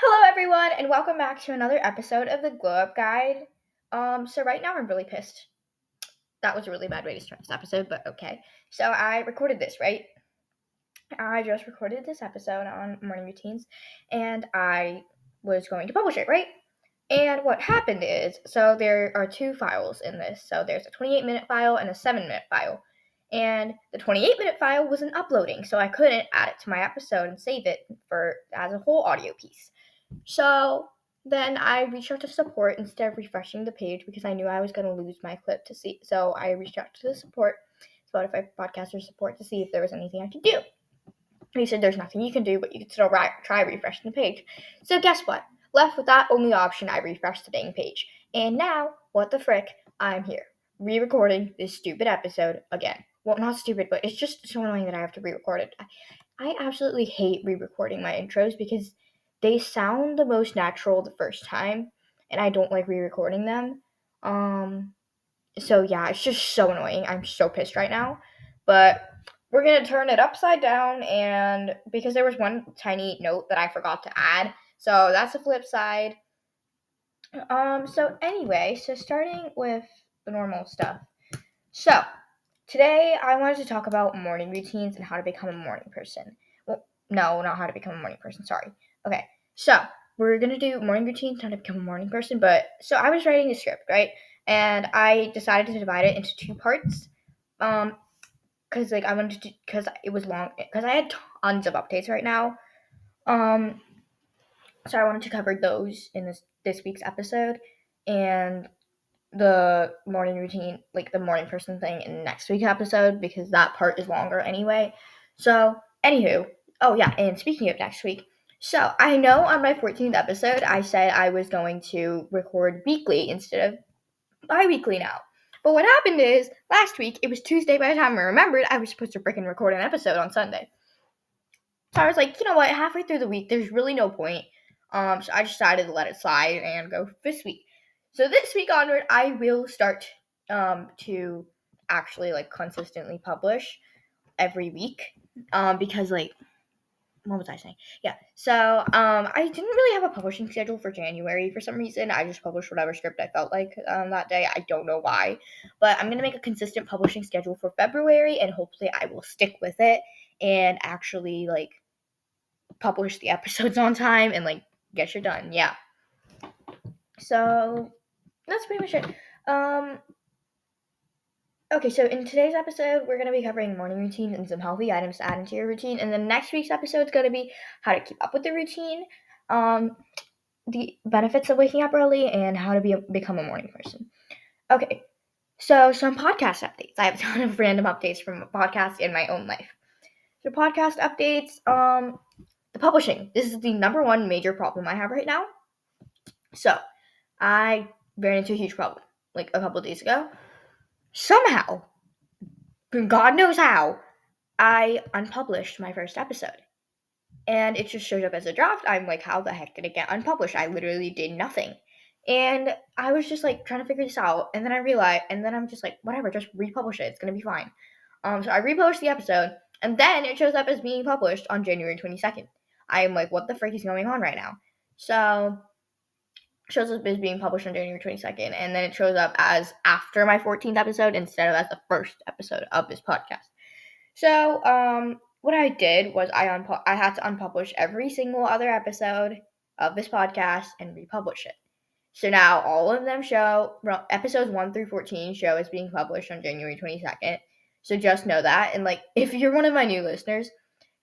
Hello everyone and welcome back to another episode of the Glow Up Guide. So right now I'm really pissed. That was a really bad way to start this episode, but okay. So I recorded this, right? I just recorded this episode on morning routines and I was going to publish it, right? And what happened is, so there are two files in this. So there's a 28-minute file and a 7-minute file. And the 28-minute file wasn't uploading, so I couldn't add it to my episode and save it as a whole audio piece. So then I reached out to support instead of refreshing the page because I knew I was going to lose my clip to see. So I reached out to the support, Spotify podcaster support, to see if there was anything I could do. And he said there's nothing you can do, but you can still try refreshing the page. So guess what? Left with that only option, I refreshed the dang page. And now, what the frick, I'm here, re-recording this stupid episode again. Well, not stupid, but it's just so annoying that I have to re-record it. I absolutely hate re-recording my intros because they sound the most natural the first time, and I don't like re-recording them. So yeah, it's just so annoying. I'm so pissed right now. But we're gonna turn it upside down, and because there was one tiny note that I forgot to add, so that's the flip side. So anyway, so starting with the normal stuff. So today I wanted to talk about morning routines and how to become a morning person. Well, no, not how to become a morning person, sorry. Okay, so we're gonna do morning routines, how to become a morning person, but so I was writing a script, right? And I decided to divide it into two parts. Because I wanted to, because it was long, because I had tons of updates right now. So I wanted to cover those in this week's episode, and the morning routine, like the morning person thing, in next week's episode because that part is longer anyway. So, anywho, oh yeah, and speaking of next week, so I know on my 14th episode I said I was going to record weekly instead of bi-weekly now. But what happened is, last week, it was Tuesday by the time I remembered I was supposed to freaking record an episode on Sunday. So I was like, you know what, halfway through the week, there's really no point. So I decided to let it slide and go this week. So this week onward, I will start to actually consistently publish every week. Because what was I saying? Yeah. So I didn't really have a publishing schedule for January for some reason. I just published whatever script I felt like that day. I don't know why, but I'm gonna make a consistent publishing schedule for February, and hopefully I will stick with it and actually publish the episodes on time and get shit done. Yeah. So that's pretty much it. Okay, so in today's episode, we're going to be covering morning routine and some healthy items to add into your routine. And then next week's episode is going to be how to keep up with the routine, the benefits of waking up early, and how to become a morning person. Okay, so some podcast updates. I have a ton of random updates from podcasts in my own life. So podcast updates, the publishing. This is the number one major problem I have right now. So I ran into a huge problem a couple of days ago. Somehow, God knows how, I unpublished my first episode. And it just showed up as a draft. I'm like, how the heck did it get unpublished? I literally did nothing. And I was just trying to figure this out. And then I realized, and then I'm just like, whatever, just republish it. It's going to be fine. So I republished the episode. And then it shows up as being published on January 22nd. I'm like, what the frick is going on right now? So shows up as being published on January 22nd, and then it shows up as after my 14th episode instead of as the first episode of this podcast. So, what I did was I had to unpublish every single other episode of this podcast and republish it. So now all of them show, episodes 1 through 14 show as being published on January 22nd. So just know that, and if you're one of my new listeners,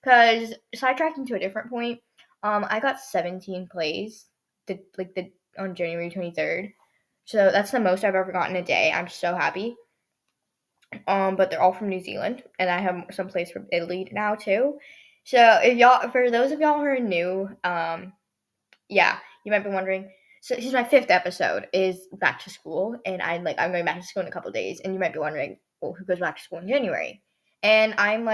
because sidetracking to a different point, I got 17 plays on January 23rd. So that's the most I've ever gotten a day. I'm so happy. But they're all from New Zealand, and I have some plays from Italy now too. So for those of y'all who are new, yeah, you might be wondering. So this is my 5th episode is back to school, and I'm going back to school in a couple of days, and you might be wondering, well, who goes back to school in January? And I'm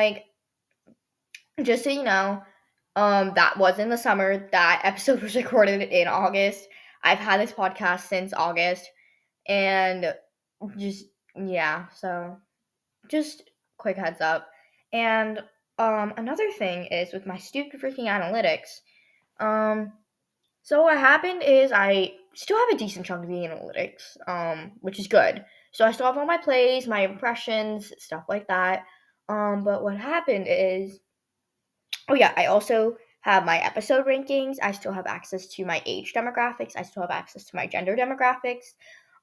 just so you know, that was in the summer. That episode was recorded in August. I've had this podcast since August, and so just quick heads up. And another thing is with my stupid freaking analytics, So what happened is I still have a decent chunk of the analytics, which is good. So I still have all my plays, my impressions, stuff like that. But what happened is, oh yeah, I also have my episode rankings. I still have access to my age demographics. I still have access to my gender demographics.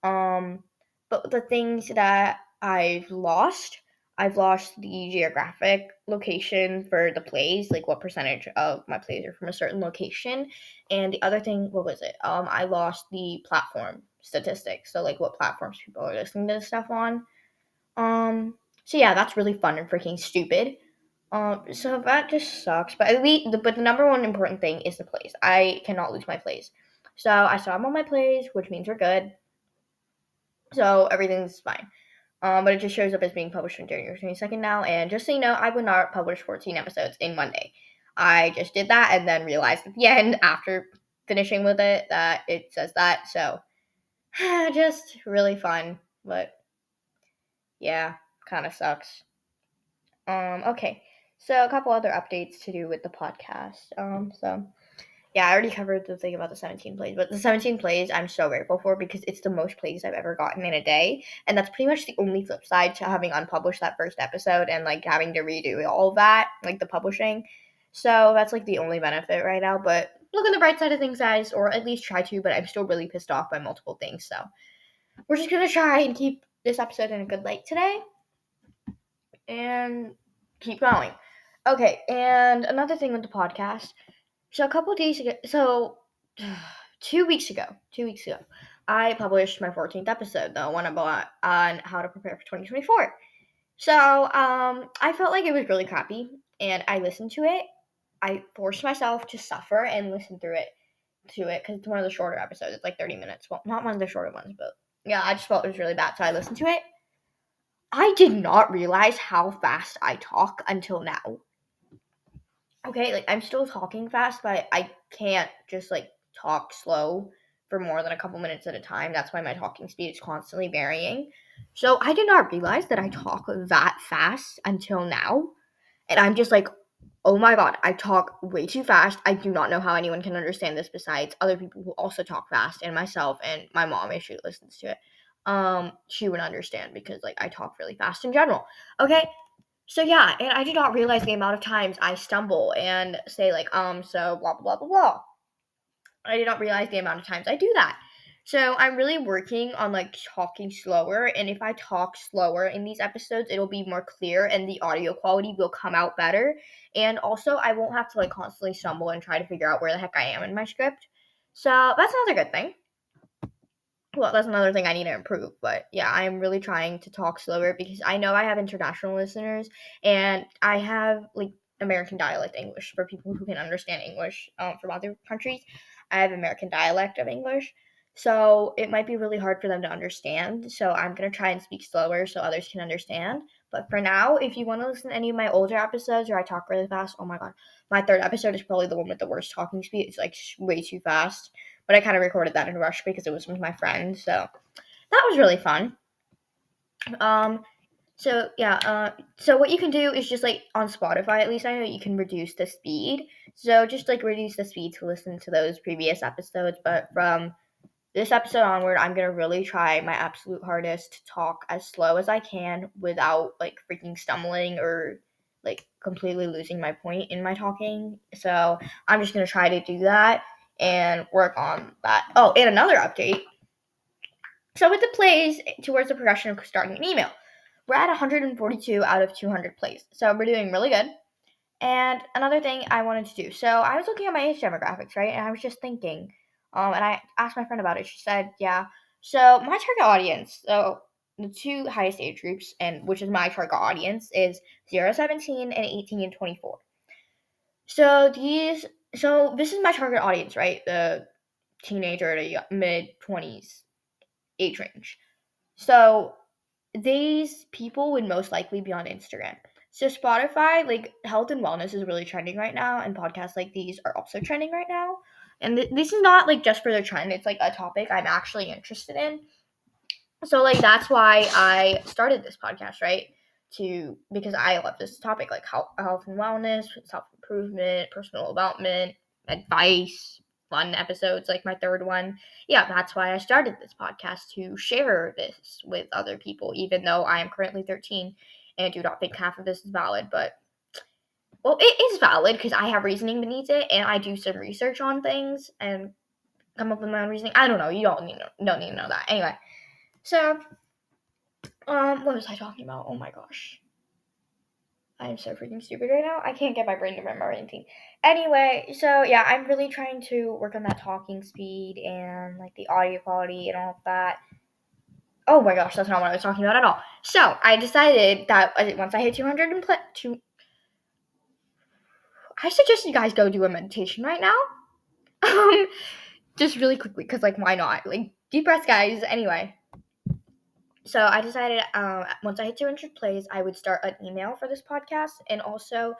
Um, but the things that I've lost the geographic location for the plays, like what percentage of my plays are from a certain location. And the other thing, what was it? I lost the platform statistics. So like what platforms people are listening to this stuff on. So yeah, that's really fun and freaking stupid. So that just sucks. But but the number one important thing is the plays. I cannot lose my plays. So I still have all my plays, which means we're good. So everything's fine. But it just shows up as being published on January 22nd now. And just so you know, I would not publish 14 episodes in one day. I just did that and then realized at the end, after finishing with it, that it says that. So just really fun. But yeah, kind of sucks. Okay. So a couple other updates to do with the podcast. So yeah, I already covered the thing about the 17 plays, but the 17 plays I'm so grateful for because it's the most plays I've ever gotten in a day, and that's pretty much the only flip side to having unpublished that first episode and like having to redo all of that, like the publishing. So that's like the only benefit right now. But look on the bright side of things, guys, or at least try to. But I'm still really pissed off by multiple things, so we're just gonna try and keep this episode in a good light today and keep going. Okay, and another thing with the podcast. So a couple days ago, 2 weeks ago, I published my 14th episode, the one about on how to prepare for 2024. So I felt like it was really crappy, and I listened to it. I forced myself to suffer and listen through it because it's one of the shorter episodes. It's like 30 minutes. Well, not one of the shorter ones, but yeah, I just felt it was really bad, so I listened to it. I did not realize how fast I talk until now. Okay, like I'm still talking fast, but I can't just like talk slow for more than a couple minutes at a time. That's why my talking speed is constantly varying. So I did not realize that I talk that fast until now. And I'm just like, oh my god, I talk way too fast. I do not know how anyone can understand this besides other people who also talk fast, and myself and my mom, if she listens to it. She would understand because like I talk really fast in general. Okay, so yeah, and I did not realize the amount of times I stumble and say like so blah blah blah blah blah. I did not realize the amount of times I do that. So I'm really working on like talking slower, and if I talk slower in these episodes, it'll be more clear and the audio quality will come out better. And also I won't have to like constantly stumble and try to figure out where the heck I am in my script. So that's another good thing. Well, that's another thing I need to improve. But yeah, I'm really trying to talk slower because I know I have international listeners and I have like American dialect English for people who can understand English from other countries. I have American dialect of English. So it might be really hard for them to understand. So I'm going to try and speak slower so others can understand. But for now, if you want to listen to any of my older episodes where I talk really fast, oh my god, my third episode is probably the one with the worst talking speed. It's like way too fast. But I kind of recorded that in a rush because it was with my friend. So that was really fun. Um, so yeah, so what you can do is just like on Spotify, at least I know you can reduce the speed. So just like reduce the speed to listen to those previous episodes. But from this episode onward, I'm gonna really try my absolute hardest to talk as slow as I can without like freaking stumbling or like completely losing my point in my talking. So I'm just gonna try to do that and work on that. Oh, and another update. So with the plays towards the progression of starting an email, we're at 142 out of 200 plays. So we're doing really good. And another thing I wanted to do. So I was looking at my age demographics, right? And I was just thinking, and I asked my friend about it. She said, yeah. So my target audience, so the two highest age groups, and which is my target audience, is 0 to 17 and 18 and 24. So this is my target audience, right? The teenager to mid 20s age range. So these people would most likely be on Instagram. So Spotify, like health and wellness is really trending right now, and podcasts like these are also trending right now. And this is not like just for the trend; it's like a topic I'm actually interested in. So like that's why I started this podcast, right? Because I love this topic, like health and wellness, self improvement, personal development, advice, fun episodes, like my third one. Yeah, that's why I started this podcast, to share this with other people, even though I am currently 13 and do not think half of this is valid. But, well, it is valid because I have reasoning beneath it, and I do some research on things and come up with my own reasoning. I don't know. You don't need to know that. Anyway, so, what was I talking about? Oh my gosh. I am so freaking stupid right now. I can't get my brain to remember anything. Anyway, so yeah, I'm really trying to work on that talking speed and like the audio quality and all of that. Oh my gosh, that's not what I was talking about at all. So I decided that once I hit 200 and I suggest you guys go do a meditation right now. Just really quickly, because like why not? Like deep breaths, guys. Anyway. So I decided once I hit 200 plays, I would start an email for this podcast and also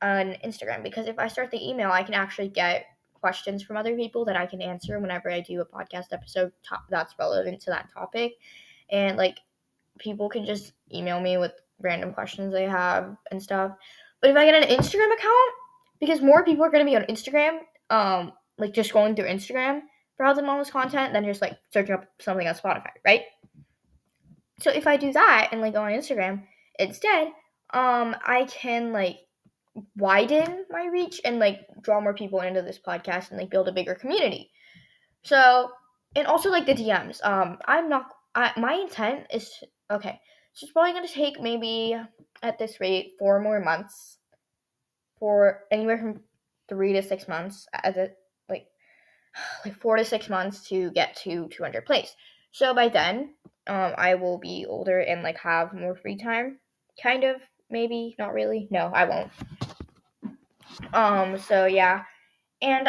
on Instagram, because if I start the email, I can actually get questions from other people that I can answer whenever I do a podcast episode that's relevant to that topic. And like people can just email me with random questions they have and stuff. But if I get an Instagram account, because more people are going to be on Instagram, like just going through Instagram, browsing all this content, than just like searching up something on Spotify, right? So if I do that and like go on Instagram instead, I can like widen my reach and like draw more people into this podcast and like build a bigger community. So, and also like the DMs. My intent is okay. So it's probably gonna take maybe at this rate 4 more months, for anywhere from 3 to 6 months, as it like 4 to 6 months to get to 200 plays. So by then, I will be older and like have more free time. Kind of, maybe, not really. No, I won't. So yeah. And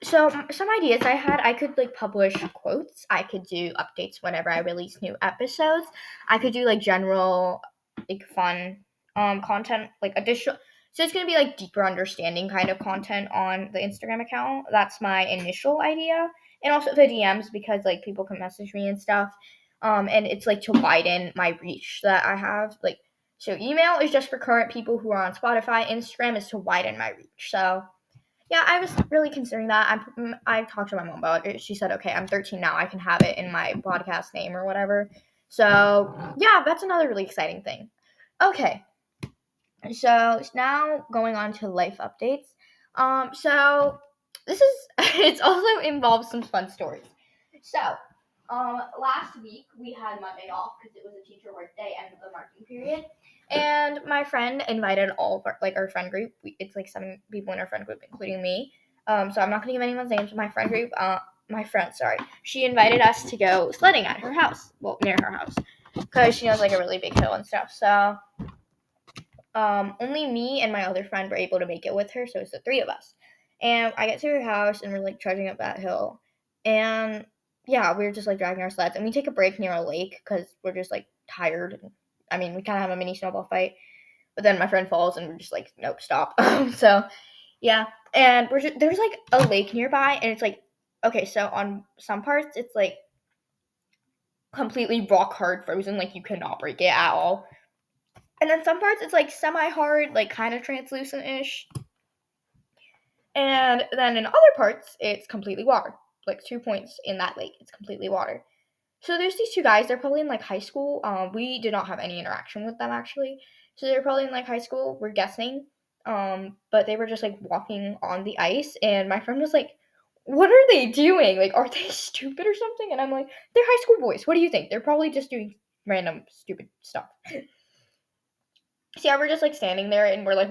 some ideas I had, I could like publish quotes. I could do updates whenever I release new episodes. I could do like general, like fun, content, like additional. So it's gonna be like deeper understanding kind of content on the Instagram account. That's my initial idea, and also the DMs, because like people can message me and stuff. And it's like to widen my reach that I have. Like, so email is just for current people who are on Spotify. Instagram is to widen my reach. So yeah, I was really considering that. I talked to my mom about it. She said, okay, I'm 13 now. I can have it in my podcast name or whatever. So, yeah, that's another really exciting thing. Okay, so now going on to life updates. So this is, it's also involves some fun stories. So, last week we had Monday off because it was a teacher work day and the marking period. And my friend invited all of our friend group. It's like 7 people in our friend group, including me. So I'm not gonna give anyone's names. My friend group, my friend, sorry, she invited us to go sledding at her house. Well, near her house, because she knows like a really big hill and stuff. So only me and my other friend were able to make it with her, so it's the 3 of us. And I get to her house and we're like trudging up that hill, and yeah, we were just like dragging our sleds, and we take a break near a lake because we're just like tired. I mean, we kind of have a mini snowball fight, but then my friend falls and we're just like, nope, stop. So yeah, and there's like a lake nearby, and it's like, okay, so on some parts it's like completely rock hard frozen, like you cannot break it at all. And then some parts it's like semi-hard, like kind of translucent-ish. And then in other parts, it's completely water. Like 2 points in that lake, it's completely water. So there's these 2 guys. They're probably in like high school. We did not have any interaction with them actually. So they're probably in like high school. We're guessing. But they were just like walking on the ice, and my friend was like, "What are they doing? Like, are they stupid or something?" And I'm like, "They're high school boys. What do you think? They're probably just doing random stupid stuff." So yeah, we're just like standing there, and we're like,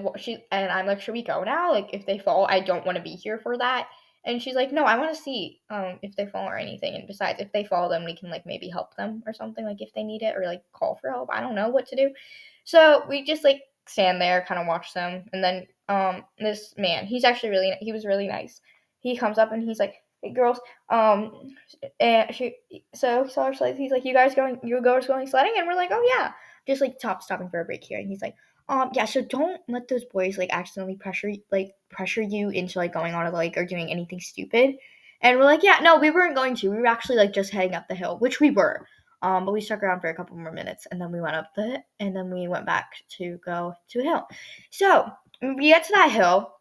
I'm like, should we go now? Like, if they fall, I don't want to be here for that. And she's like, no, I want to see if they fall or anything. And besides, if they fall, then we can like maybe help them or something, like if they need it, or like call for help. I don't know what to do. So we just like stand there, kind of watch them, and then this man, he was really nice. He comes up and he's like, hey girls, and he saw our sleds. He's like, you guys going sledding? And we're like, oh yeah, just like stopping for a break here. And he's like, yeah, so don't let those boys like accidentally pressure you into like going on a lake or doing anything stupid. And we're like, yeah, no, we weren't going to. We were actually like just heading up the hill, which we were. But we stuck around for a couple more minutes, and then we went and then we went back to go to a hill. So we get to that hill,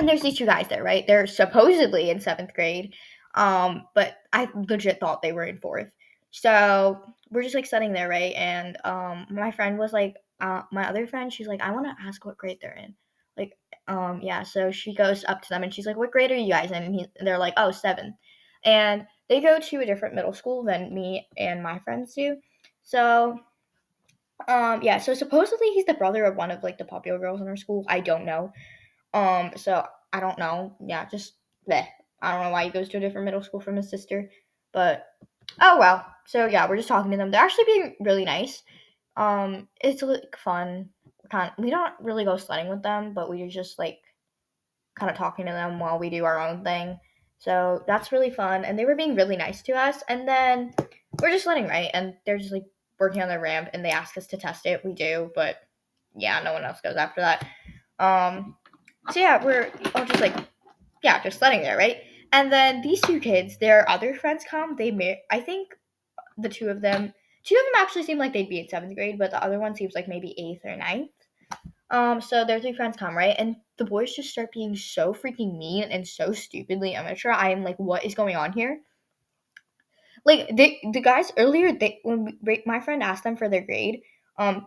And there's these two guys there, right? They're supposedly in 7th grade, but I legit thought they were in 4th. So we're just like sitting there, right? And my friend was like, my other friend, she's like, I want to ask what grade they're in. Like, yeah. So she goes up to them and she's like, what grade are you guys in? And they're like, oh, 7th. And they go to a different middle school than me and my friends do. So yeah. So supposedly he's the brother of one of like the popular girls in our school. I don't know. So I don't know. Yeah, just bleh. I don't know why he goes to a different middle school from his sister, but oh well. So yeah, we're just talking to them. They're actually being really nice. It's like fun. We don't really go sledding with them, but we just like kind of talking to them while we do our own thing. So that's really fun. And they were being really nice to us. And then we're just sledding, right? And they're just like working on their ramp, and they ask us to test it. We do, but yeah, no one else goes after that. So yeah, we're all just like, yeah, just sledding there, right? And then these two kids, their other friends come. I think the two of them actually seem like they'd be in 7th grade, but the other one seems like maybe 8th or ninth. So their three friends come, right? And the boys just start being so freaking mean and so stupidly immature. I am like, what is going on here? Like the guys earlier, my friend asked them for their grade, um,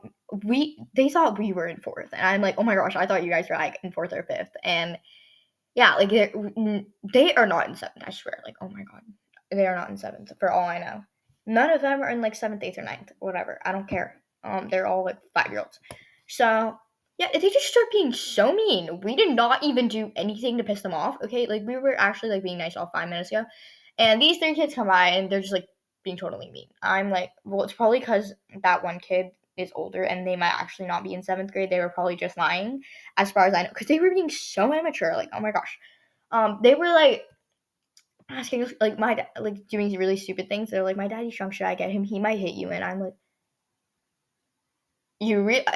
they thought we were in 4th, and I'm like, oh my gosh, I thought you guys were like in 4th or 5th, and yeah, like they are not in 7th. I swear, like oh my god, they are not in 7th for all I know. None of them are in like 7th, 8th, or ninth, whatever. I don't care. They're all like 5-year-olds. So yeah, they just start being so mean. We did not even do anything to piss them off. Okay, like we were actually like being nice all 5 minutes ago, and these three kids come by and they're just like being totally mean. I'm like, well, it's probably because that one kid is older and they might actually not be in 7th grade. They were probably just lying, as far as I know, because they were being so immature. Like, oh my gosh, they were like asking like like doing really stupid things. They're like, my daddy's drunk. Should I get him? He might hit you. And I'm like,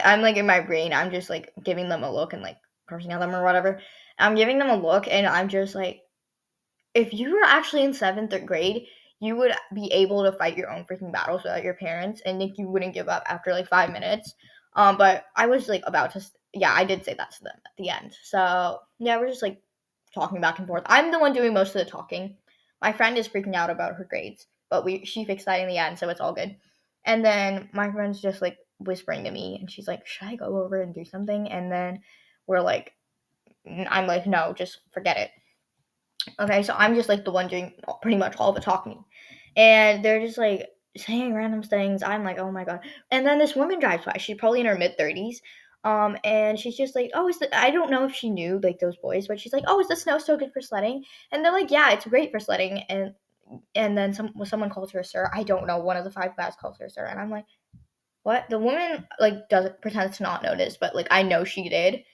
I'm like in my brain, I'm just like giving them a look and like cursing at them or whatever. I'm giving them a look and I'm just like, if you were actually in 7th grade, you would be able to fight your own freaking battles without your parents, and like you wouldn't give up after like 5 minutes. But I was like about to, yeah, I did say that to them at the end. So yeah, we're just like talking back and forth. I'm the one doing most of the talking. My friend is freaking out about her grades, but she fixed that in the end, so it's all good. And then my friend's just like whispering to me, and she's like, "Should I go over and do something?" And then I'm like, "No, just forget it." Okay, so I'm just like the one doing pretty much all the talking. And they're just like saying random things. I'm like, oh my god. And then this woman drives by. She's probably in her mid 30s. And she's just like, oh, I don't know if she knew like those boys, but she's like, oh, is the snow so good for sledding? And they're like, yeah, it's great for sledding. And then someone calls her sir. I don't know. One of the 5 guys calls her sir, and I'm like, what? The woman like doesn't pretends to not notice, but like I know she did.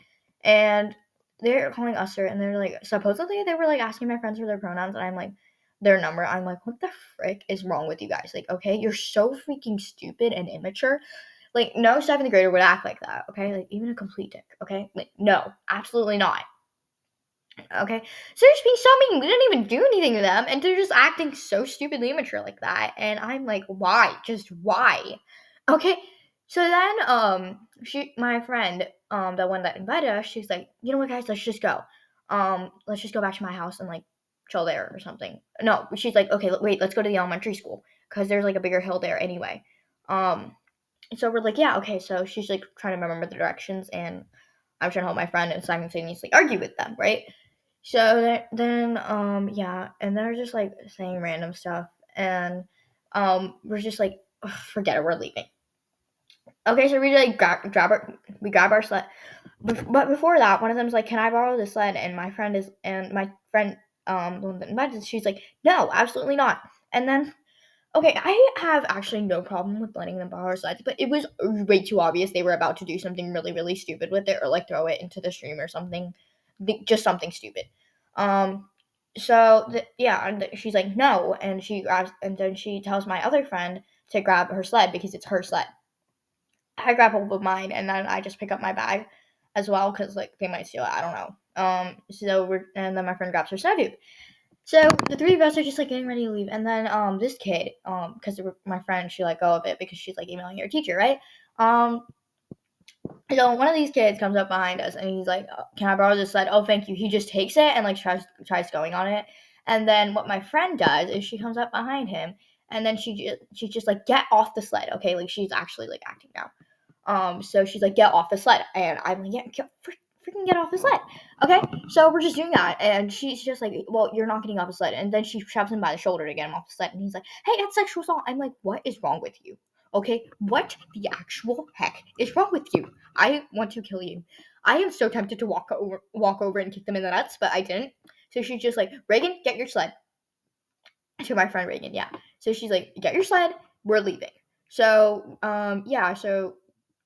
And they're calling us sir, and they're like, supposedly they were like asking my friends for their pronouns, and I'm like, their number. I'm like, what the frick is wrong with you guys? Like, okay, you're so freaking stupid and immature. Like, no 7th grader would act like that, okay? Like, even a complete dick, okay? Like, no, absolutely not. Okay, so they're just being so mean. We didn't even do anything to them, and they're just acting so stupidly immature like that. And I'm like, why? Just why? Okay. So then, my friend, the one that invited us, she's like, you know what, guys, let's just go. Let's just go back to my house and like chill there or something. No, she's like, okay, wait, let's go to the elementary school because there's like a bigger hill there anyway. So we're like, yeah, okay. So she's like trying to remember the directions, and I'm trying to help my friend and simultaneously argue with them, right? So then, yeah, and they're just like saying random stuff, and we're just like, forget it, we're leaving. Okay, so we like we grab our sled, but before that, one of them's like, "Can I borrow the sled?" And my friend the one that invited, she's like, "No, absolutely not." And then, okay, I have actually no problem with letting them borrow our sleds, but it was way too obvious they were about to do something really, really stupid with it, or like throw it into the stream or something, just something stupid. Um, yeah, and she's like, no, and and then she tells my other friend to grab her sled because it's her sled. I grab hold of mine, and then I just pick up my bag as well because like they might steal it. I don't know. And then my friend grabs her sled too. So the three of us are just like getting ready to leave, and then this kid, because my friend, she let go of it because she's like emailing her teacher, right? So one of these kids comes up behind us and he's like, "Can I borrow this sled?" "Oh, thank you." He just takes it and like tries going on it. And then what my friend does is she comes up behind him and then she's just like, "Get off the sled." Okay, like she's actually like acting now. So she's like, "Get off the sled," and I'm like, "Yeah, freaking get off the sled." Okay, so we're just doing that, and she's just like, "Well, you're not getting off the sled," and then she shoves him by the shoulder to get him off the sled, and he's like, "Hey, that's sexual assault." I'm like, "What is wrong with you? Okay, what the actual heck is wrong with you? I want to kill you." I am so tempted to walk over and kick them in the nuts, but I didn't. So she's just like, "Reagan, get your sled." To my friend Reagan, yeah. So she's like, "Get your sled, we're leaving." So yeah, so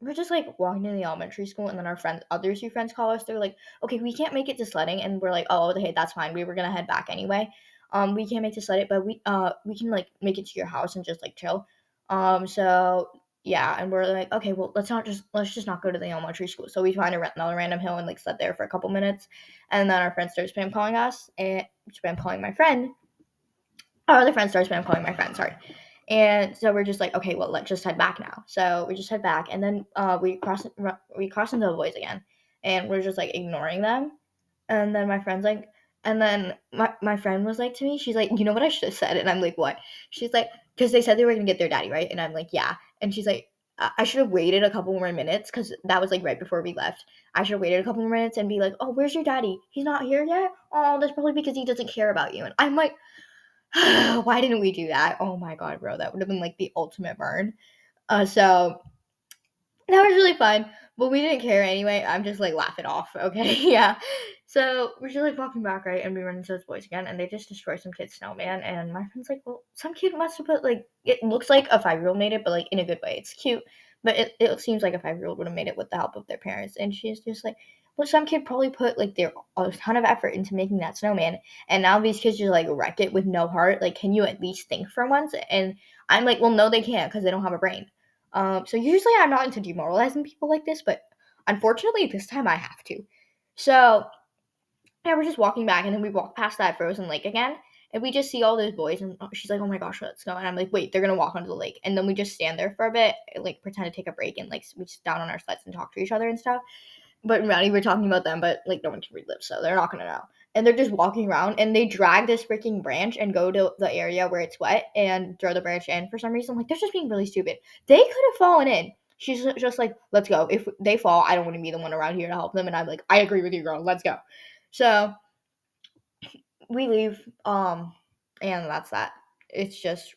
we're just like walking to the elementary school, and then our friends, other two friends, call us. They're like, "Okay, we can't make it to sledding," and we're like, "Oh, hey, that's fine. We were gonna head back anyway. We can't make it to sledding, but we can like make it to your house and just like chill." So yeah, and we're like, "Okay, well, let's just not go to the elementary school." So we find another random hill and like sled there for a couple minutes, and then our friend starts spam calling us and spam calling my friend. Our other friend starts spam calling my friend. Sorry. And so we're just like, okay, well, let's just head back now. So we just head back, and then we cross into the boys again, and we're just like ignoring them. And then my friend's like, and then my friend was like to me, she's like, "You know what I should have said?" And I'm like, "What?" She's like, because they said they were gonna get their daddy, right? And I'm like, "Yeah." And she's like, I should have waited a couple more minutes because that was like right before we left. I should have waited a couple more minutes and be like, "Oh, where's your daddy? He's not here yet. Oh, that's probably because he doesn't care about you." And I'm like, why didn't we do that? Oh my god, bro, that would have been like the ultimate burn. So that was really fun, but we didn't care anyway. I'm just like laughing off, okay? Yeah. So we're just like walking back, right? And we run into those boys again, and they just destroy some kid's snowman. And my friend's like, "Well, some kid must have put like it looks like a 5-year-old made it, but like in a good way. It's cute, but it seems like a 5-year-old would have made it with the help of their parents." And she's just like, "Well, some kid probably put like their a ton of effort into making that snowman, and now these kids just like wreck it with no heart. Like, can you at least think for once?" And I'm like, "Well, no, they can't because they don't have a brain." So usually I'm not into demoralizing people like this, but unfortunately this time I have to. So yeah, we're just walking back, and then we walk past that frozen lake again, and we just see all those boys, and she's like, "Oh my gosh, let's go." And I'm like, "Wait, they're gonna walk onto the lake." And then we just stand there for a bit, like pretend to take a break, and like we sit down on our sleds and talk to each other and stuff. But Maddie, we're talking about them, but like no one can read lips, so they're not gonna know. And they're just walking around, and they drag this freaking branch and go to the area where it's wet and throw the branch in for some reason. Like they're just being really stupid. They could have fallen in. She's just like, "Let's go. If they fall, I don't want to be the one around here to help them." And I'm like, "I agree with you, girl. Let's go." So we leave, and that's that. It's just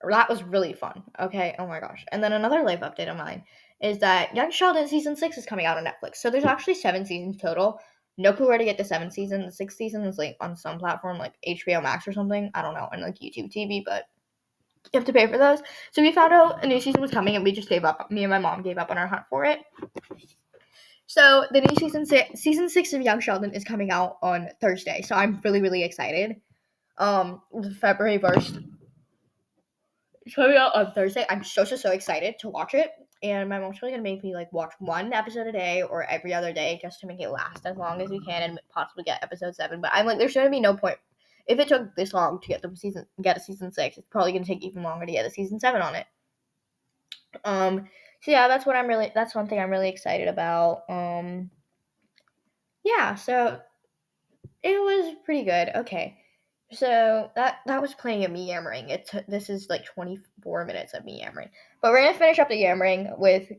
that was really fun. Okay. Oh my gosh. And then another life update of mine is that Young Sheldon season 6 is coming out on Netflix. So there's actually 7 seasons total. No clue where to get the 7th season. The 6th season is like on some platform like HBO Max or something. I don't know, and like YouTube TV, but you have to pay for those. So we found out a new season was coming, and we just gave up. Me and my mom gave up on our hunt for it. So the new season 6 of Young Sheldon is coming out on Thursday. So I'm really really excited. February 1st. It's coming out on Thursday. I'm so excited to watch it. And my mom's probably gonna make me like watch one episode a day or every other day just to make it last as long as we can and possibly get episode 7. But I'm like, there shouldn't be no point. If it took this long to get a season 6, it's probably gonna take even longer to get a season 7 on it. So yeah, that's one thing I'm really excited about. Yeah, so it was pretty good. Okay. So that was plenty of me yammering. This is like 24 minutes of me yammering. But we're gonna finish up the yammering with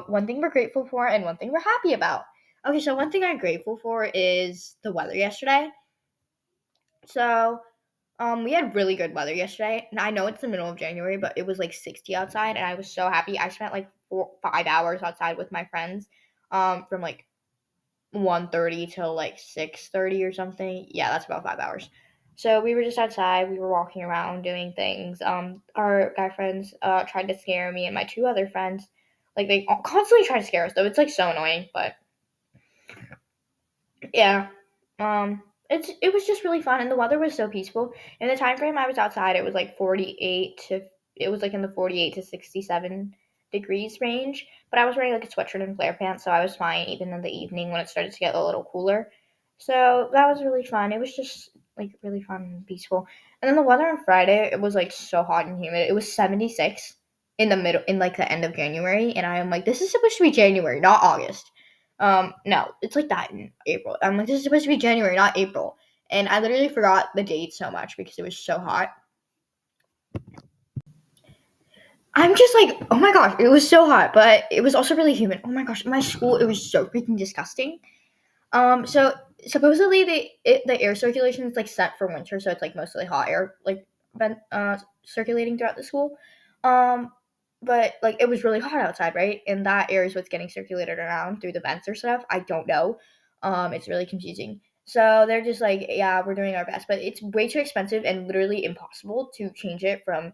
one thing we're grateful for and one thing we're happy about. Okay, so one thing I'm grateful for is the weather yesterday. So we had really good weather yesterday, and I know it's the middle of January, but it was like 60 outside, and I was so happy. I spent like 5 hours outside with my friends, from like 1:30 till like 6:30 or something. Yeah, that's about 5 hours. So we were just outside. We were walking around doing things. Our guy friends tried to scare me and my two other friends. Like they constantly try to scare us though. It's like so annoying, but yeah. It was just really fun, and the weather was so peaceful. In the time frame I was outside, it was like 48 to it was like in the 48 to 67 degrees range. But I was wearing like a sweatshirt and flare pants, so I was fine even in the evening when it started to get a little cooler. So that was really fun. It was just like really fun and peaceful. And then the weather on Friday, it was like so hot and humid. It was 76. in the middle, in like the end of January, and I am like, this is supposed to be January, not August. No, it's like that in April. I'm like, this is supposed to be January, not April. And I literally forgot the date so much because it was so hot. I'm just like, oh my gosh, it was so hot, but it was also really humid. Oh my gosh, my school, it was so freaking disgusting. So supposedly the air circulation is like set for winter, so it's like mostly hot air like circulating throughout the school. Um, but like it was really hot outside, right? And that air is what's getting circulated around through the vents or stuff. I don't know. It's really confusing. So they're just like, yeah, we're doing our best, but it's way too expensive and literally impossible to change it from.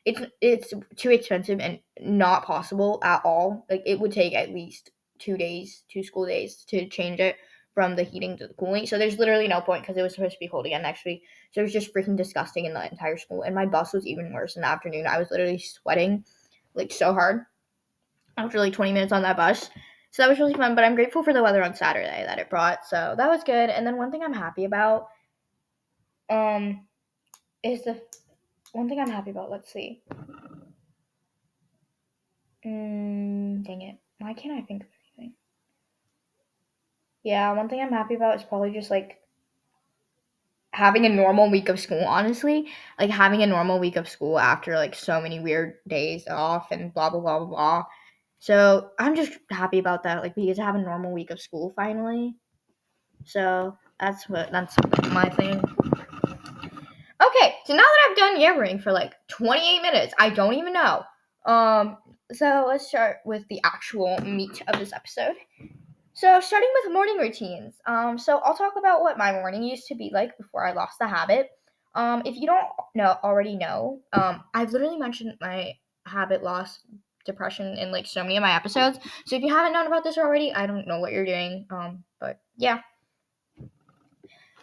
It's too expensive and not possible at all. Like it would take at least 2 days, 2 school days to change it from the heating to the cooling. So there's literally no point because it was supposed to be cold again next week. So it was just freaking disgusting in the entire school. And my bus was even worse in the afternoon. I was literally sweating like so hard after like 20 minutes on that bus. So that was really fun. But I'm grateful for the weather on Saturday that it brought. So that was good. And then one thing I'm happy about is the one thing I'm happy about. Let's see. Dang it. Why can't I think of anything? Yeah, one thing I'm happy about is probably just like having a normal week of school, honestly. Like having a normal week of school after like so many weird days off and blah blah blah blah blah. So I'm just happy about that. Like we get to have a normal week of school finally. So that's my thing. Okay, so now that I've done yammering for like 28 minutes, I don't even know. So let's start with the actual meat of this episode. So starting with morning routines. So I'll talk about what my morning used to be like before I lost the habit. If you don't already know, I've literally mentioned my habit loss depression in like so many of my episodes. So if you haven't known about this already, I don't know what you're doing. But yeah.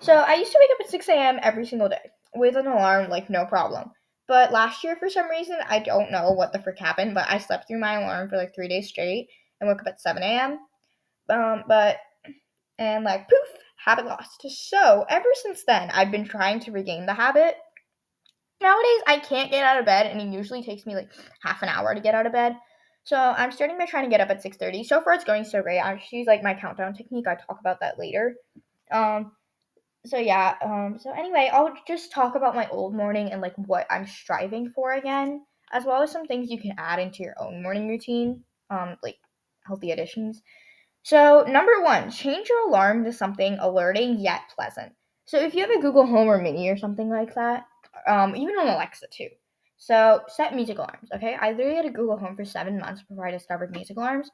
So I used to wake up at 6 a.m. every single day with an alarm, like no problem. But last year, for some reason, I don't know what the frick happened, but I slept through my alarm for like 3 days straight and woke up at 7 a.m. And like poof, habit lost. So ever since then, I've been trying to regain the habit. Nowadays, I can't get out of bed, and it usually takes me like half an hour to get out of bed. So I'm starting by trying to get up at 6:30. So far, it's going so great. I just use like my countdown technique. I talk about that later. Um, so yeah. So anyway, I'll just talk about my old morning and like what I'm striving for again, as well as some things you can add into your own morning routine. Like healthy additions. So, number one, change your alarm to something alerting yet pleasant. So, if you have a Google Home or Mini or something like that, even on Alexa too. So, set music alarms, okay? I literally had a Google Home for 7 months before I discovered music alarms.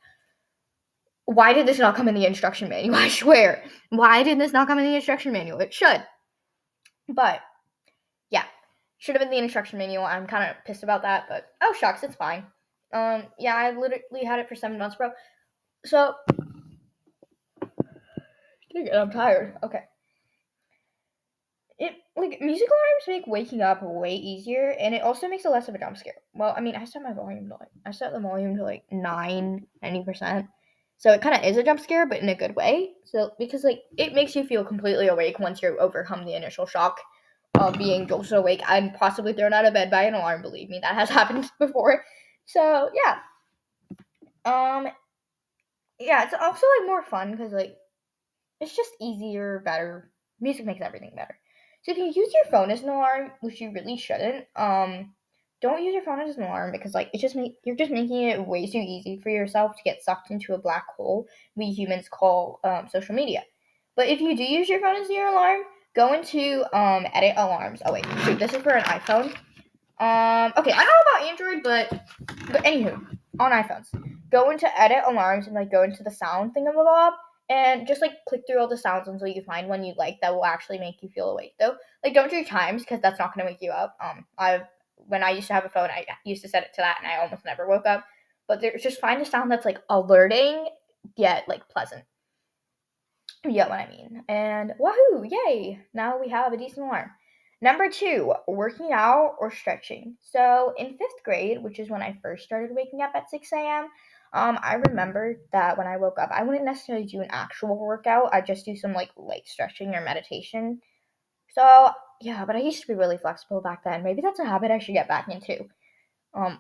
Why did this not come in the instruction manual? I swear. Why did this not come in the instruction manual? It should. But, yeah. Should have been the instruction manual. I'm kind of pissed about that, but oh shucks, it's fine. Yeah, I literally had it for 7 months, bro. So, I'm tired. Okay. It like music alarms make waking up way easier, and it also makes it less of a jump scare. Well, I mean, I set the volume to like 90%, so it kind of is a jump scare, but in a good way. So because like it makes you feel completely awake once you overcome the initial shock of being jolted awake and possibly thrown out of bed by an alarm. Believe me, that has happened before. So yeah, yeah, it's also like more fun because like it's just easier, better. Music makes everything better. So if you use your phone as an alarm, which you really shouldn't, don't use your phone as an alarm because like you're just making it way too easy for yourself to get sucked into a black hole we humans call social media. But if you do use your phone as your alarm, go into edit alarms. Oh wait, shoot, this is for an iPhone. Okay, I don't know about Android, but anywho, on iPhones, go into edit alarms and like go into the sound thingamabob and just like click through all the sounds until you find one you like that will actually make you feel awake. Though, like don't do times because that's not gonna wake you up. When I used to have a phone, I used to set it to that, and I almost never woke up. But just find a sound that's like alerting yet like pleasant. You get what I mean? And wahoo! Yay! Now we have a decent alarm. Number two, working out or stretching. So in fifth grade, which is when I first started waking up at 6 a.m., I remember that when I woke up, I wouldn't necessarily do an actual workout. I'd just do some like light stretching or meditation. So yeah, but I used to be really flexible back then. Maybe that's a habit I should get back into.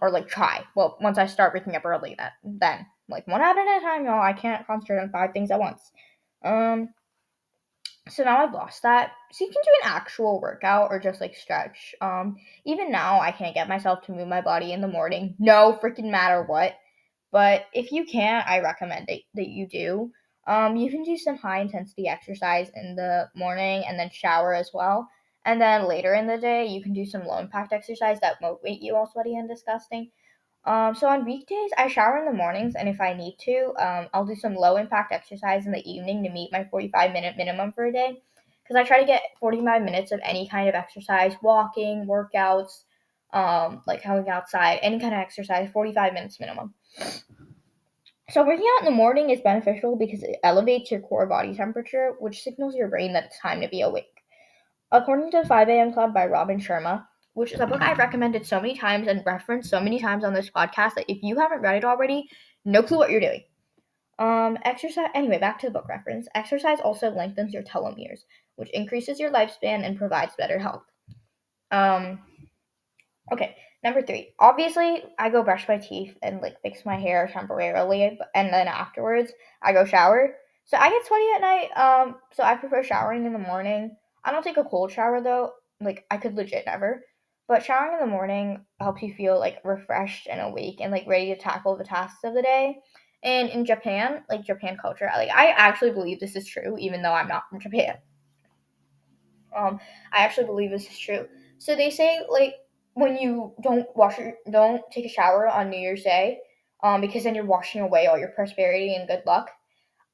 or like try. Well, once I start waking up early, then like one hour at a time. No, I can't concentrate on 5 things at once. So now I've lost that. So you can do an actual workout or just like stretch. Even now I can't get myself to move my body in the morning. No freaking matter what. But if you can't, I recommend that you do. You can do some high intensity exercise in the morning and then shower as well. And then later in the day, you can do some low impact exercise that won't make you all sweaty and disgusting. So on weekdays, I shower in the mornings, and if I need to, I'll do some low impact exercise in the evening to meet my 45-minute minimum for a day. Because I try to get 45 minutes of any kind of exercise, walking, workouts, like going outside, any kind of exercise, 45 minutes minimum. So working out in the morning is beneficial because it elevates your core body temperature, which signals your brain that it's time to be awake. According to the 5 a.m. Club by Robin Sharma, which is a book I've recommended so many times and referenced so many times on this podcast that if you haven't read it already, no clue what you're doing. Exercise. Anyway, back to the book reference. Exercise also lengthens your telomeres, which increases your lifespan and provides better health. Okay, number 3. Obviously, I go brush my teeth and like fix my hair temporarily, and then afterwards I go shower. So I get sweaty at night. So I prefer showering in the morning. I don't take a cold shower though. Like I could legit never. But showering in the morning helps you feel like refreshed and awake and like ready to tackle the tasks of the day. And in Japan, like Japan culture, I actually believe this is true, even though I'm not from Japan. I actually believe this is true. So they say like when you don't take a shower on New Year's Day, because then you're washing away all your prosperity and good luck.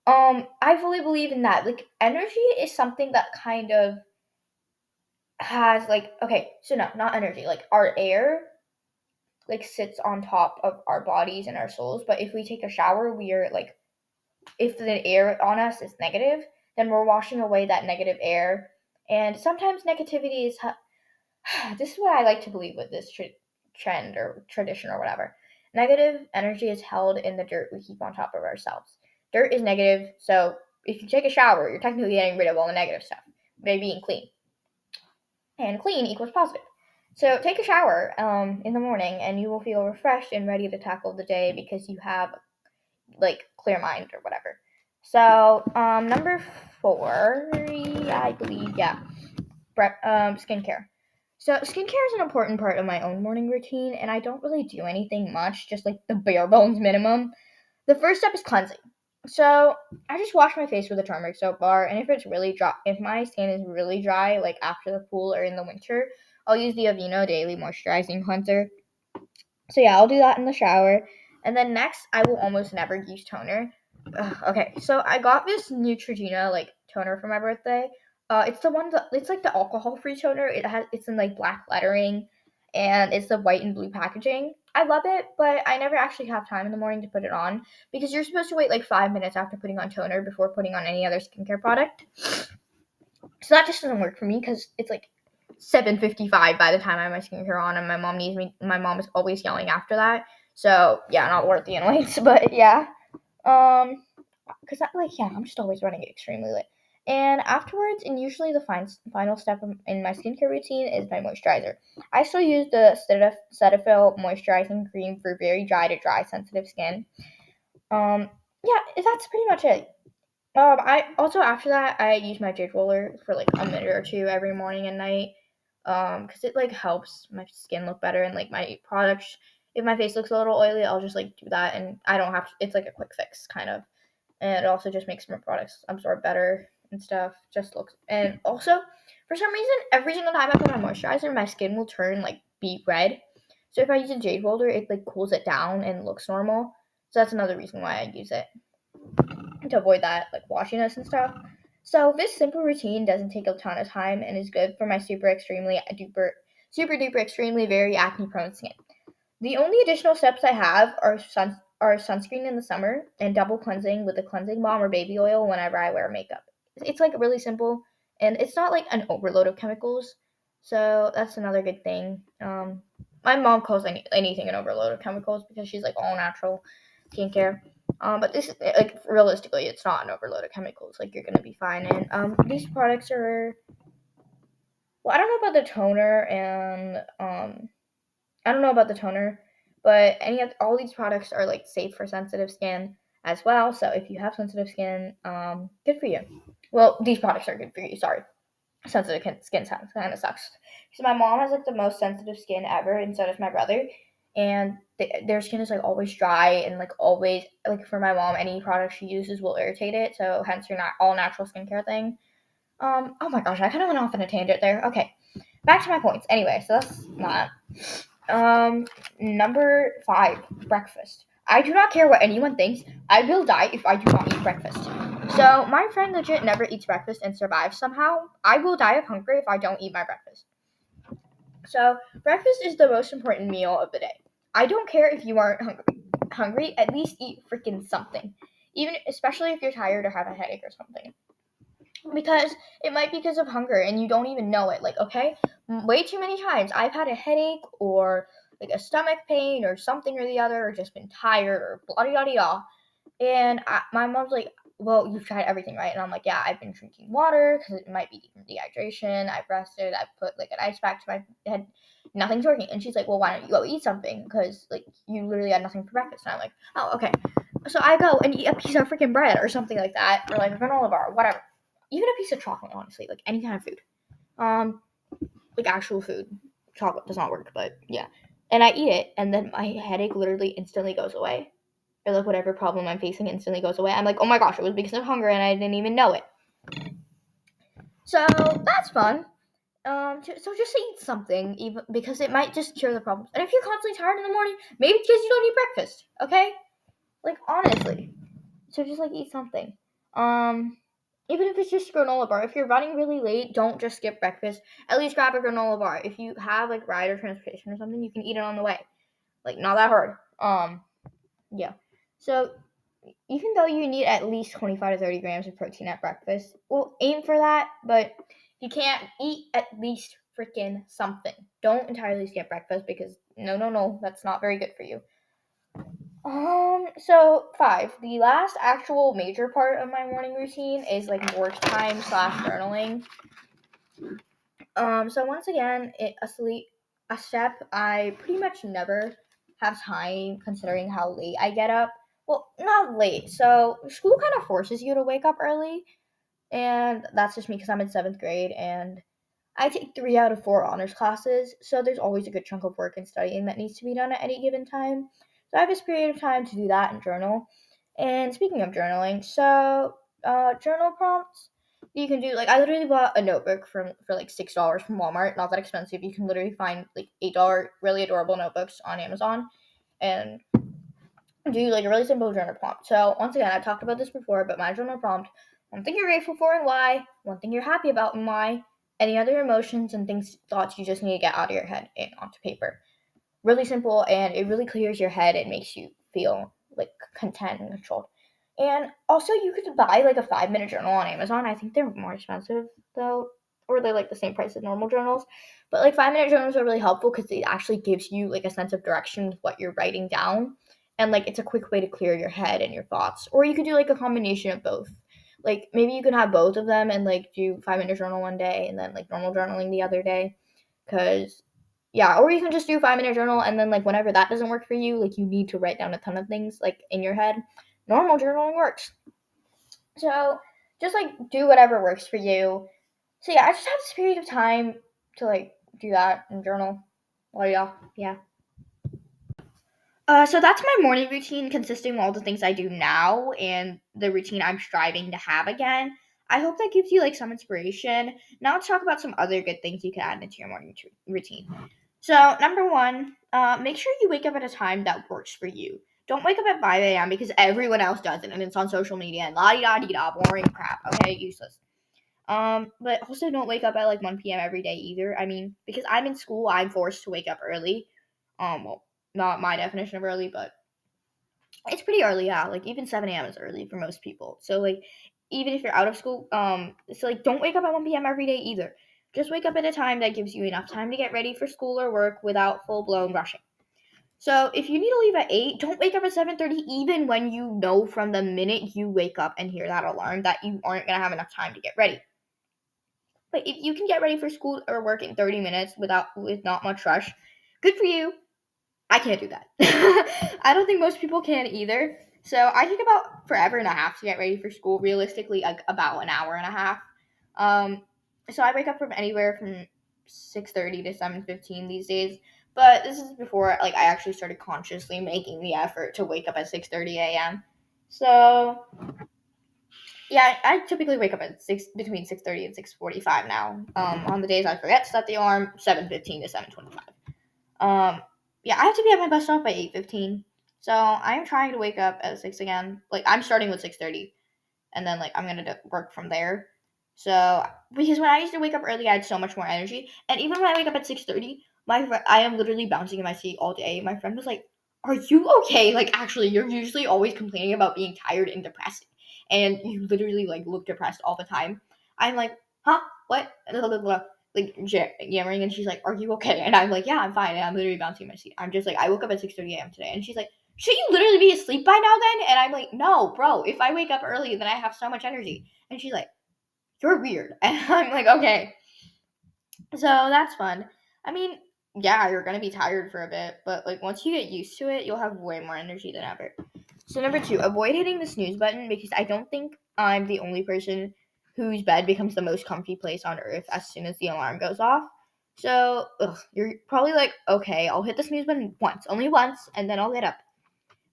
I fully believe in that. Like energy is something that kind of has like okay, so no, not energy. Like our air like sits on top of our bodies and our souls, but if we take a shower, we are like if the air on us is negative, then we're washing away that negative air. And sometimes negativity is this is what I like to believe with this trend or tradition or whatever. Negative energy is held in the dirt we keep on top of ourselves. Dirt is negative, so if you take a shower, you're technically getting rid of all the negative stuff by being clean. And clean equals positive. So take a shower in the morning, and you will feel refreshed and ready to tackle the day because you have like clear mind or whatever. So number 4, I believe, skincare. So skincare is an important part of my own morning routine, and I don't really do anything much, just like the bare bones minimum. The first step is cleansing. So I just wash my face with a turmeric soap bar, and if it's really dry, if my skin is really dry, like after the pool or in the winter, I'll use the Aveeno Daily Moisturizing Cleanser. So yeah, I'll do that in the shower, and then next I will almost never use toner. Okay, so I got this Neutrogena like toner for my birthday. It's the one that it's like the alcohol-free toner. It's in like black lettering, and it's the white and blue packaging. I love it, but I never actually have time in the morning to put it on because you're supposed to wait like 5 minutes after putting on toner before putting on any other skincare product. So that just doesn't work for me because it's like 7:55 by the time I have my skincare on, and my mom needs me. My mom is always yelling after that. So yeah, not worth the annoyance, but yeah. Because I'm just always running extremely late. And afterwards, and usually the final step in my skincare routine is my moisturizer. I still use the Cetaphil moisturizing cream for very dry to dry sensitive skin. Yeah, that's pretty much it. I also after that I use my jade roller for like a minute or two every morning and night. Because it like helps my skin look better and like my products. If my face looks a little oily, I'll just like do that, and I don't have to. It's like a quick fix kind of, and it also just makes my products absorb better and stuff. Just looks and also for some reason every single time I put on moisturizer, my skin will turn like beet red. So if I use a jade roller, it like cools it down and looks normal. So that's another reason why I use it to avoid that like washiness and stuff. So this simple routine doesn't take a ton of time and is good for my super duper extremely very acne prone skin. The only additional steps I have are sunscreen in the summer and double cleansing with a cleansing balm or baby oil whenever I wear makeup. It's like really simple and it's not like an overload of chemicals. So that's another good thing. My mom calls anything an overload of chemicals because she's like all natural skincare. But this like realistically, it's not an overload of chemicals. Like you're gonna be fine. And these products are well, I don't know about the toner but all these products are like safe for sensitive skin as well. So if you have sensitive skin, good for you. Well, these products are good for you. Sorry, sensitive skin kind of sucks. Because my mom has like the most sensitive skin ever, and so does my brother. And their skin is like always dry and like always like for my mom, any product she uses will irritate it. So hence your not all natural skincare thing. Oh my gosh, I kind of went off on a tangent there. Okay, back to my points. Anyway, so that's not. Number 5, breakfast. I do not care what anyone thinks. I will die if I do not eat breakfast. So my friend legit never eats breakfast and survives somehow. I will die of hunger if I don't eat my breakfast. So breakfast is the most important meal of the day. I don't care if you aren't hungry. At least eat freaking something. Even especially if you're tired or have a headache or something. Because it might be because of hunger and you don't even know it. Like, okay, way too many times I've had a headache or like a stomach pain or something or the other, or just been tired or blah blah blah. And my mom's like, well, you've tried everything, right? And I'm like, yeah, I've been drinking water because it might be dehydration. I've rested. I've put like an ice pack to my head. Nothing's working. And she's like, well, why don't you go eat something? Because like you literally had nothing for breakfast. And I'm like, oh, okay. So I go and eat a piece of freaking bread or something like that, or like a granola bar, whatever. Even a piece of chocolate, honestly, like any kind of food. Like actual food. Chocolate does not work, but yeah. And I eat it, and then my headache literally instantly goes away. Or like whatever problem I'm facing instantly goes away. I'm like, oh my gosh, it was because of hunger and I didn't even know it. So that's fun. So just eat something, even because it might just cure the problems. And if you're constantly tired in the morning, maybe it's because you don't eat breakfast. Okay, like honestly. So just like eat something. Even if it's just granola bar. If you're running really late, don't just skip breakfast. At least grab a granola bar. If you have like ride or transportation or something, you can eat it on the way. Like not that hard. Yeah. So even though you need at least 25 to 30 grams of protein at breakfast, well, aim for that, but you can't eat at least freaking something. Don't entirely skip breakfast because no, that's not very good for you. So 5, the last actual major part of my morning routine is like work time / journaling. So once again, a step I pretty much never have time considering how late I get up. Well, not late. So school kind of forces you to wake up early, and that's just me because I'm in 7th grade and I take 3 out of 4 honors classes, so there's always a good chunk of work and studying that needs to be done at any given time. So I have this period of time to do that and journal. And speaking of journaling, so journal prompts you can do, like I literally bought a notebook for like $6 from Walmart, not that expensive. You can literally find like $8 really adorable notebooks on Amazon and do like a really simple journal prompt. So once again, I've talked about this before, but my journal prompt: one thing you're grateful for and why, one thing you're happy about and why, any other emotions and thoughts you just need to get out of your head and onto paper. Really simple, and it really clears your head and makes you feel like content and controlled. And also, you could buy like a 5-minute journal on Amazon. I think they're more expensive though, or they're like the same price as normal journals. But like 5-minute journals are really helpful because it actually gives you like a sense of direction with what you're writing down, and like it's a quick way to clear your head and your thoughts. Or you could do like a combination of both. Like maybe you can have both of them and like do 5-minute journal one day and then like normal journaling the other day, because yeah, or you can just do 5-minute journal and then like whenever that doesn't work for you, like you need to write down a ton of things like in your head, normal journaling works. So just like do whatever works for you. So yeah, I just have this period of time to like do that and journal. Oh yeah. So that's my morning routine consisting of all the things I do now and the routine I'm striving to have again. I hope that gives you like some inspiration. Now let's talk about some other good things you can add into your morning routine. So number 1, make sure you wake up at a time that works for you. Don't wake up at 5 a.m. because everyone else does it and it's on social media and la-di-da-di-da, boring crap. Okay, useless. But also don't wake up at like 1 p.m. every day either. I mean, because I'm in school, I'm forced to wake up early. Well, not my definition of early, but it's pretty early, yeah. Like even 7 a.m. is early for most people. So like even if you're out of school, so like don't wake up at 1 p.m. every day either. Just wake up at a time that gives you enough time to get ready for school or work without full blown rushing. So if you need to leave at 8, don't wake up at 7:30 even when you know from the minute you wake up and hear that alarm that you aren't going to have enough time to get ready. But if you can get ready for school or work in 30 minutes with not much rush, good for you. I can't do that. I don't think most people can either. So I take about forever and a half to get ready for school. Realistically, like about an hour and a half. Um, so I wake up from anywhere from 6:30 to 7:15 these days. But this is before like I actually started consciously making the effort to wake up at 6:30 a.m. So yeah, I typically wake up at between 6:30 and 6:45 now. On the days I forget to set the alarm, 7:15 to 7:25. Um, yeah, I have to be at my bus stop by 8:15. So I am trying to wake up at 6 again. Like I'm starting with 6:30, and then like I'm gonna work from there. So because when I used to wake up early, I had so much more energy, and even when I wake up at 6:30, I am literally bouncing in my seat all day. My friend was like, "Are you okay? Like actually, you're usually always complaining about being tired and depressed, and you literally like look depressed all the time." I'm like, "Huh? What?" Like yammering, and she's like, "Are you okay?" And I'm like, "Yeah, I'm fine." And I'm literally bouncing in my seat. I'm just like, I woke up at 6:30 a.m. today, and she's like, should you literally be asleep by now then? And I'm like, no, bro, if I wake up early, then I have so much energy. And she's like, you're weird. And I'm like, okay. So that's fun. I mean, yeah, you're going to be tired for a bit, but like once you get used to it, you'll have way more energy than ever. So number 2, avoid hitting the snooze button because I don't think I'm the only person whose bed becomes the most comfy place on earth as soon as the alarm goes off. So you're probably like, okay, I'll hit the snooze button once, only once, and then I'll get up.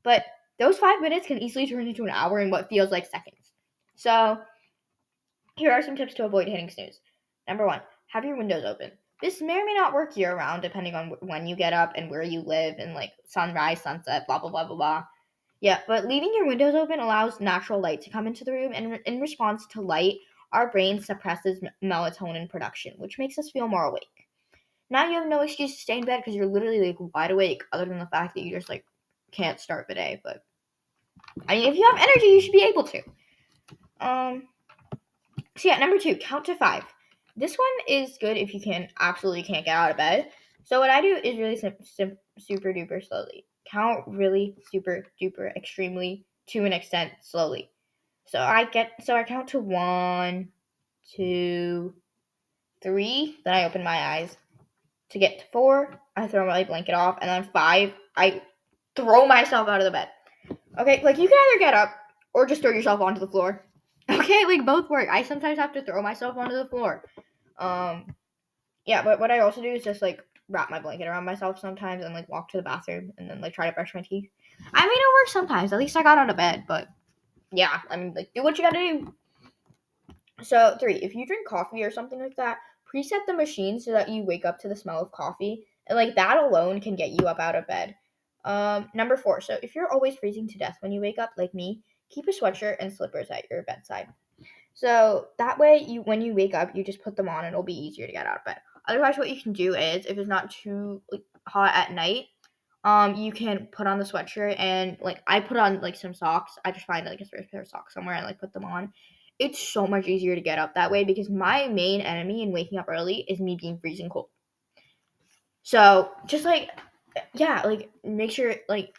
But those 5 minutes can easily turn into an hour in what feels like seconds. So here are some tips to avoid hitting snooze. Number 1, have your windows open. This may or may not work year round depending on when you get up and where you live and like sunrise, sunset, blah, blah, blah, blah, blah. Yeah, but leaving your windows open allows natural light to come into the room, and in response to light, our brain suppresses melatonin production, which makes us feel more awake. Now you have no excuse to stay in bed because you're literally like wide awake, other than the fact that you just like can't start the day. But I mean, if you have energy, you should be able to. So yeah, number 2, count to 5. This one is good if you absolutely can't get out of bed. So what I do is really super duper slowly. Count really super duper extremely to an extent slowly. So I count to 1, 2, 3. Then I open my eyes. To get to 4, I throw my blanket off, and then 5, I throw myself out of the bed. Okay, like you can either get up or just throw yourself onto the floor. Okay, like both work. I sometimes have to throw myself onto the floor. Yeah, but what I also do is just like wrap my blanket around myself sometimes and like walk to the bathroom and then like try to brush my teeth. I mean, it works sometimes. At least I got out of bed, but yeah, I mean, like do what you gotta do. So 3, if you drink coffee or something like that, preset the machine so that you wake up to the smell of coffee, and like that alone can get you up out of bed. Number 4, so if you're always freezing to death when you wake up, like me, keep a sweatshirt and slippers at your bedside. So that way, when you wake up, you just put them on, and it'll be easier to get out of bed. Otherwise, what you can do is, if it's not too hot at night, you can put on the sweatshirt, and like I put on like some socks. I just find like a spare pair of socks somewhere and like put them on. It's so much easier to get up that way because my main enemy in waking up early is me being freezing cold. So just like, yeah, like make sure like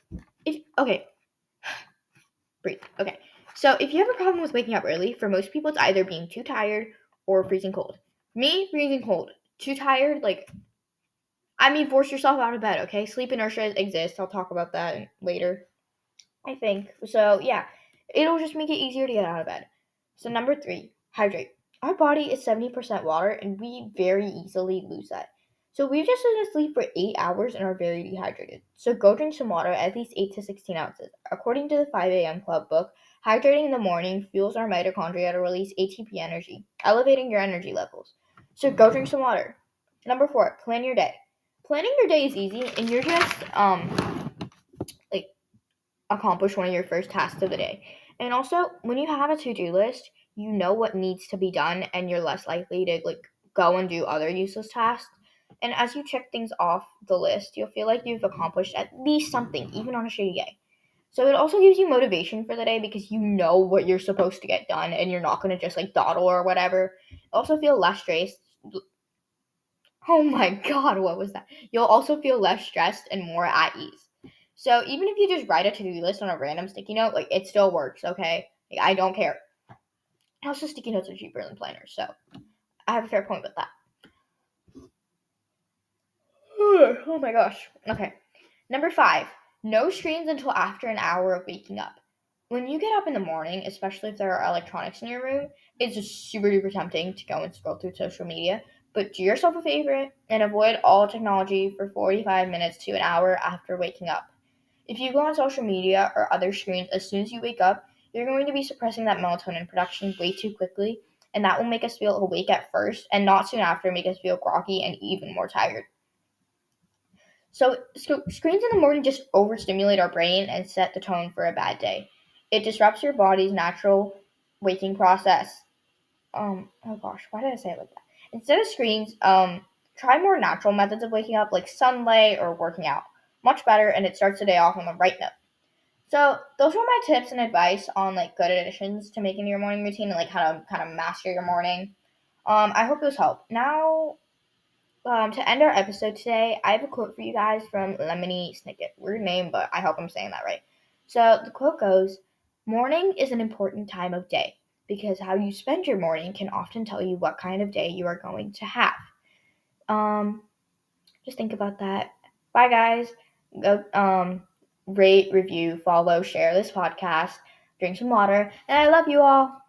breathe. Okay. So if you have a problem with waking up early, for most people it's either being too tired or freezing cold. Me, freezing cold. Too tired, like I mean force yourself out of bed, okay? Sleep inertia exists. I'll talk about that later, I think. So yeah, it'll just make it easier to get out of bed. So number 3, hydrate. Our body is 70% water and we very easily lose that. So we've just been asleep for 8 hours and are very dehydrated. So go drink some water, at least 8 to 16 ounces. According to the 5 a.m. Club book, hydrating in the morning fuels our mitochondria to release ATP energy, elevating your energy levels. So go drink some water. Number 4, plan your day. Planning your day is easy and you're just like accomplish one of your first tasks of the day. And also, when you have a to-do list, you know what needs to be done and you're less likely to like go and do other useless tasks. And as you check things off the list, you'll feel like you've accomplished at least something, even on a shitty day. So it also gives you motivation for the day because you know what you're supposed to get done and you're not going to just like dawdle or whatever. Also feel less stressed. Oh my god, what was that? You'll also feel less stressed and more at ease. So even if you just write a to-do list on a random sticky note, like it still works, okay? Like, I don't care. Also, sticky notes are cheaper than planners, so I have a fair point with that. Oh my gosh. Okay. Number 5, no screens until after an hour of waking up. When you get up in the morning, especially if there are electronics in your room, it's just super duper tempting to go and scroll through social media. But do yourself a favor and avoid all technology for 45 minutes to an hour after waking up. If you go on social media or other screens as soon as you wake up, you're going to be suppressing that melatonin production way too quickly, and that will make us feel awake at first and not soon after make us feel groggy and even more tired. So screens in the morning just overstimulate our brain and set the tone for a bad day. It disrupts your body's natural waking process. Oh gosh, why did I say it like that? Instead of screens, try more natural methods of waking up like sunlight or working out. Much better, and it starts the day off on the right note. So those were my tips and advice on like good additions to making your morning routine and like how to kind of master your morning. I hope those help. Now, to end our episode today, I have a quote for you guys from Lemony Snicket. Weird name, but I hope I'm saying that right. So the quote goes, "Morning is an important time of day because how you spend your morning can often tell you what kind of day you are going to have." Um, just think about that. Bye, guys. Go rate, review, follow, share this podcast, drink some water, and I love you all.